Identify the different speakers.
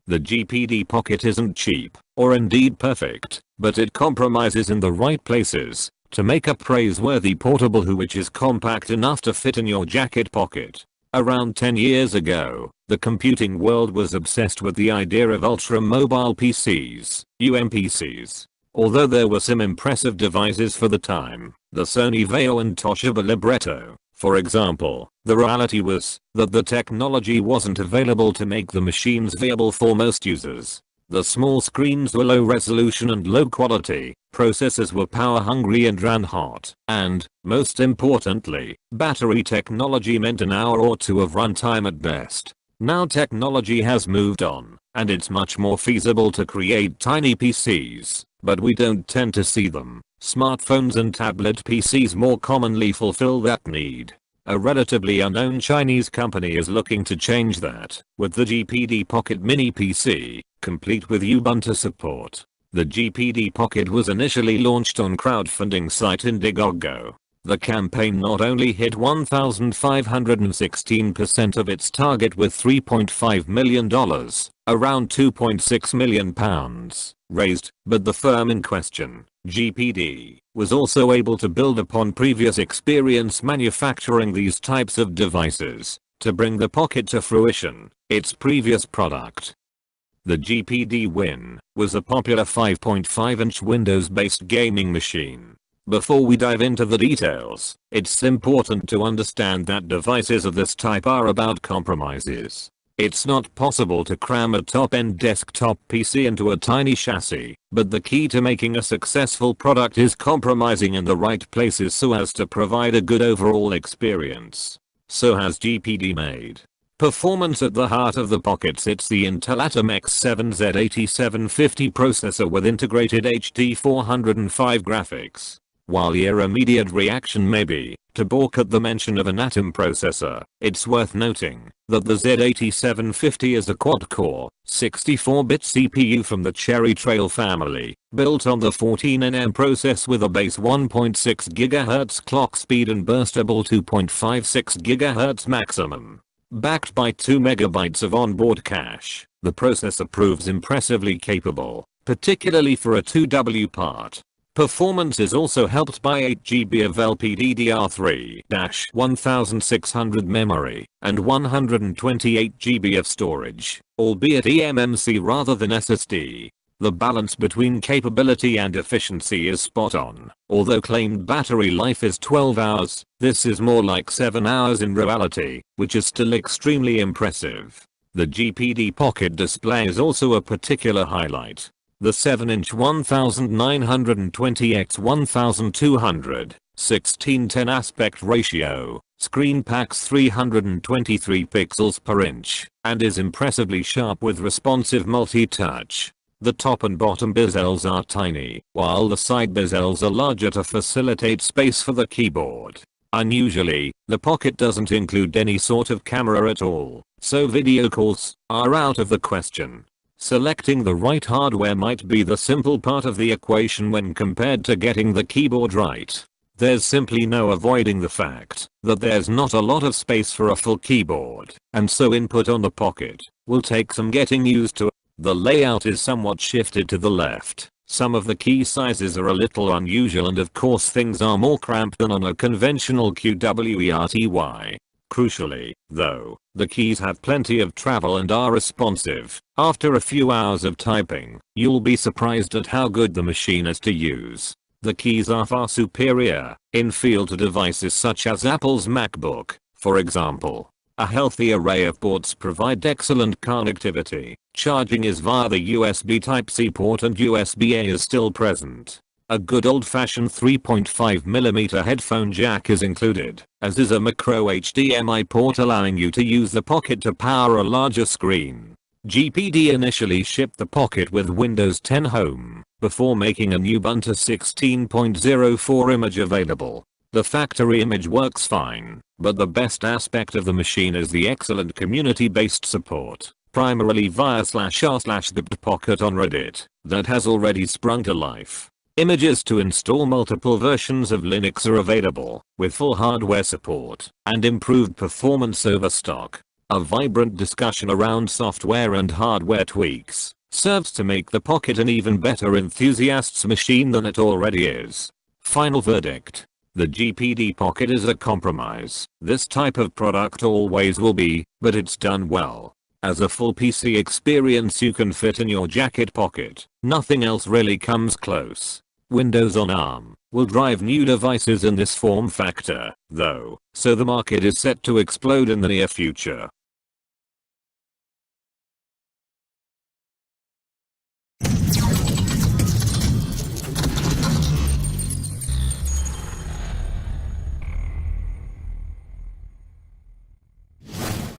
Speaker 1: The GPD Pocket isn't cheap, or indeed perfect, but it compromises in the right places to make a praiseworthy portable which is compact enough to fit in your jacket pocket. Around 10 years ago, the computing world was obsessed with the idea of ultra-mobile PCs, UMPCs. Although there were some impressive devices for the time, the Sony Vaio and Toshiba Libretto, for example, the reality was that the technology wasn't available to make the machines viable for most users. The small screens were low resolution and low quality, processors were power hungry and ran hot, and, most importantly, battery technology meant an hour or two of runtime at best. Now technology has moved on, and it's much more feasible to create tiny PCs, but we don't tend to see them. Smartphones and tablet PCs more commonly fulfill that need. A relatively unknown Chinese company is looking to change that with the GPD Pocket Mini PC, complete with Ubuntu support. The GPD Pocket was initially launched on crowdfunding site Indiegogo. The campaign not only hit 1,516% of its target with $3.5 million, around £2.6 million, raised, but the firm in question, GPD, was also able to build upon previous experience manufacturing these types of devices to bring the Pocket to fruition, its previous product. The GPD Win was a popular 5.5-inch Windows-based gaming machine. Before we dive into the details, it's important to understand that devices of this type are about compromises. It's not possible to cram a top-end desktop PC into a tiny chassis, but the key to making a successful product is compromising in the right places so as to provide a good overall experience. So has GPD made. Performance at the heart of the Pocket sits the Intel Atom X7 Z8750 processor with integrated HD 405 graphics. While your immediate reaction may be to balk at the mention of an Atom processor, it's worth noting that the Z8750 is a quad-core, 64-bit CPU from the Cherry Trail family, built on the 14nm process with a base 1.6 GHz clock speed and burstable 2.56 GHz maximum. Backed by 2 MB of onboard cache, the processor proves impressively capable, particularly for a 2W part. Performance is also helped by 8 GB of LPDDR3-1600 memory and 128 GB of storage, albeit eMMC rather than SSD. The balance between capability and efficiency is spot on. Although claimed battery life is 12 hours, this is more like 7 hours in reality, which is still extremely impressive. The GPD Pocket display is also a particular highlight. The 7-inch 1920x1200, 16:10 aspect ratio, screen packs 323 pixels per inch, and is impressively sharp with responsive multi-touch. The top and bottom bezels are tiny, while the side bezels are larger to facilitate space for the keyboard. Unusually, the Pocket doesn't include any sort of camera at all, so video calls are out of the question. Selecting the right hardware might be the simple part of the equation when compared to getting the keyboard right. There's simply no avoiding the fact that there's not a lot of space for a full keyboard, and so input on the Pocket will take some getting used to. The layout is somewhat shifted to the left. Some of the key sizes are a little unusual, and of course things are more cramped than on a conventional QWERTY. Crucially, though, the keys have plenty of travel and are responsive. After a few hours of typing, you'll be surprised at how good the machine is to use. The keys are far superior in feel to devices such as Apple's MacBook, for example. A healthy array of ports provide excellent connectivity. Charging is via the USB Type-C port and USB-A is still present. A good old-fashioned 3.5mm headphone jack is included, as is a micro HDMI port allowing you to use the Pocket to power a larger screen. GPD initially shipped the Pocket with Windows 10 Home, before making an Ubuntu 16.04 image available. The factory image works fine, but the best aspect of the machine is the excellent community-based support, primarily via /r/GPDPocket on Reddit, that has already sprung to life. Images to install multiple versions of Linux are available, with full hardware support and improved performance over stock. A vibrant discussion around software and hardware tweaks serves to make the Pocket an even better enthusiast's machine than it already is. Final verdict. The GPD Pocket is a compromise. This type of product always will be, but it's done well. As a full PC experience you can fit in your jacket pocket. Nothing else really comes close. Windows on ARM will drive new devices in this form factor, though, so the market is set to explode in the near future.